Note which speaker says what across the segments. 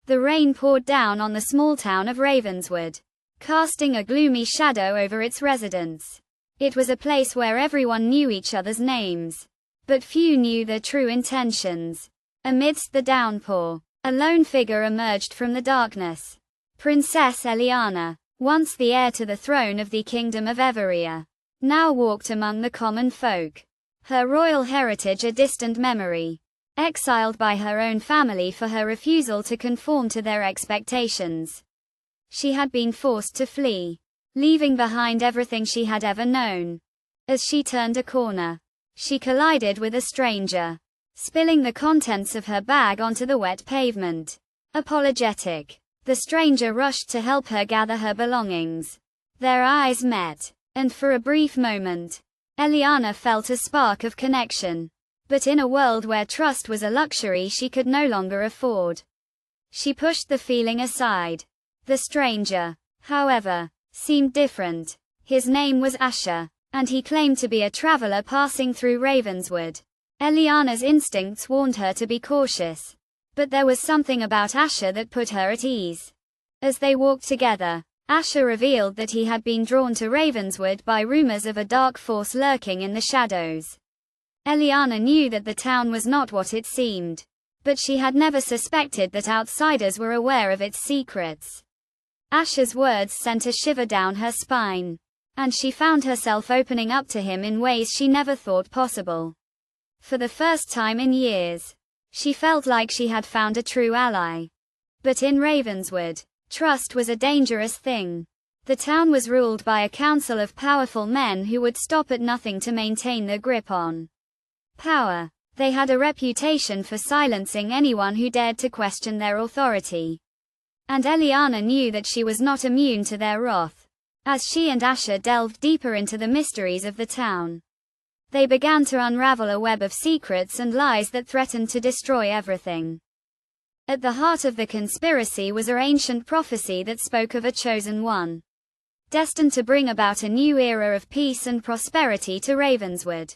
Speaker 1: The rain poured down on the small town of Ravenswood, casting a gloomy shadow over its residents. It was a place where everyone knew each other's names, but few knew their true intentions. Amidst the downpour, a lone figure emerged from the darkness. Princess Eliana, once the heir to the throne of the Kingdom of Everia, now walked among the common folk. Her royal heritage a distant memory. Exiled by her own family for her refusal to conform to their expectations. She had been forced to flee, leaving behind everything she had ever known. As she turned a corner, she collided with a stranger, spilling the contents of her bag onto the wet pavement. Apologetic, the stranger rushed to help her gather her belongings. Their eyes met, and for a brief moment, Eliana felt a spark of connection. But in a world where trust was a luxury she could no longer afford, she pushed the feeling aside. The stranger, however, seemed different. His name was Asher, and he claimed to be a traveler passing through Ravenswood. Eliana's instincts warned her to be cautious, but there was something about Asher that put her at ease. As they walked together, Asher revealed that he had been drawn to Ravenswood by rumors of a dark force lurking in the shadows. Eliana knew that the town was not what it seemed, but she had never suspected that outsiders were aware of its secrets. Asher's words sent a shiver down her spine, and she found herself opening up to him in ways she never thought possible. For the first time in years, she felt like she had found a true ally. But in Ravenswood, trust was a dangerous thing. The town was ruled by a council of powerful men who would stop at nothing to maintain their grip on power. They had a reputation for silencing anyone who dared to question their authority. And Eliana knew that she was not immune to their wrath. As she and Asher delved deeper into the mysteries of the town, they began to unravel a web of secrets and lies that threatened to destroy everything. At the heart of the conspiracy was an ancient prophecy that spoke of a chosen one, destined to bring about a new era of peace and prosperity to Ravenswood.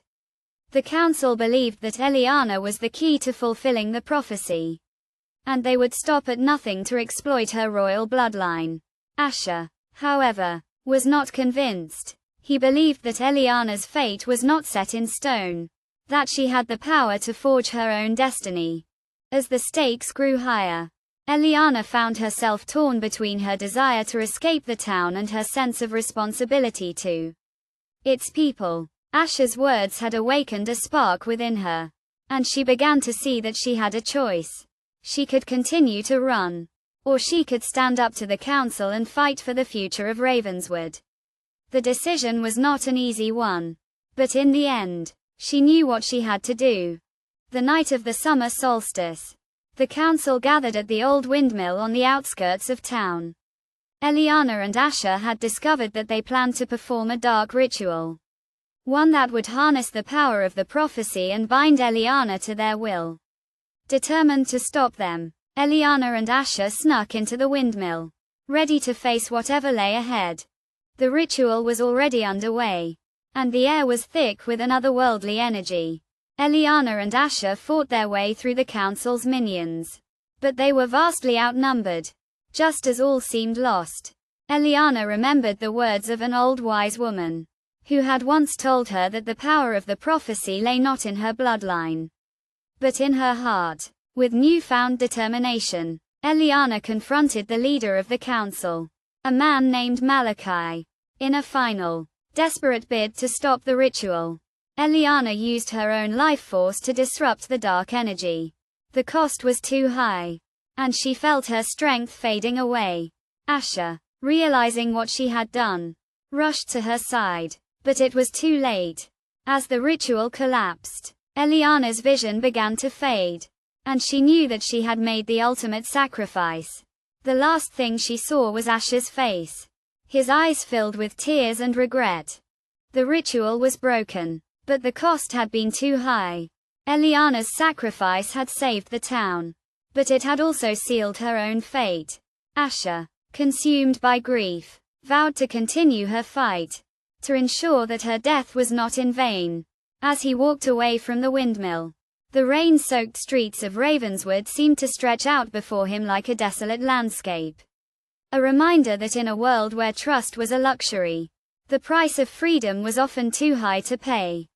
Speaker 1: The council believed that Eliana was the key to fulfilling the prophecy, and they would stop at nothing to exploit her royal bloodline. Asher, however, was not convinced. He believed that Eliana's fate was not set in stone, that she had the power to forge her own destiny. As the stakes grew higher, Eliana found herself torn between her desire to escape the town and her sense of responsibility to its people. Asher's words had awakened a spark within her, and she began to see that she had a choice. She could continue to run, or she could stand up to the council and fight for the future of Ravenswood. The decision was not an easy one, but in the end, she knew what she had to do. The night of the summer solstice, the council gathered at the old windmill on the outskirts of town. Eliana and Asher had discovered that they planned to perform a dark ritual, one that would harness the power of the prophecy and bind Eliana to their will. Determined to stop them, Eliana and Asher snuck into the windmill, ready to face whatever lay ahead. The ritual was already underway, and the air was thick with an otherworldly energy. Eliana and Asher fought their way through the council's minions, but they were vastly outnumbered. Just as all seemed lost, Eliana remembered the words of an old wise woman, who had once told her that the power of the prophecy lay not in her bloodline, but in her heart. With newfound determination, Eliana confronted the leader of the council, a man named Malachi. In a final, desperate bid to stop the ritual, Eliana used her own life force to disrupt the dark energy. The cost was too high, and she felt her strength fading away. Asher, realizing what she had done, rushed to her side. But it was too late. As the ritual collapsed, Eliana's vision began to fade, and she knew that she had made the ultimate sacrifice. The last thing she saw was Asher's face, his eyes filled with tears and regret. The ritual was broken, but the cost had been too high. Eliana's sacrifice had saved the town, but it had also sealed her own fate. Asher, consumed by grief, vowed to continue her fight, to ensure that her death was not in vain. As he walked away from the windmill, The rain-soaked streets of Ravenswood seemed to stretch out before him like a desolate landscape. A reminder that in a world where trust was a luxury, the price of freedom was often too high to pay.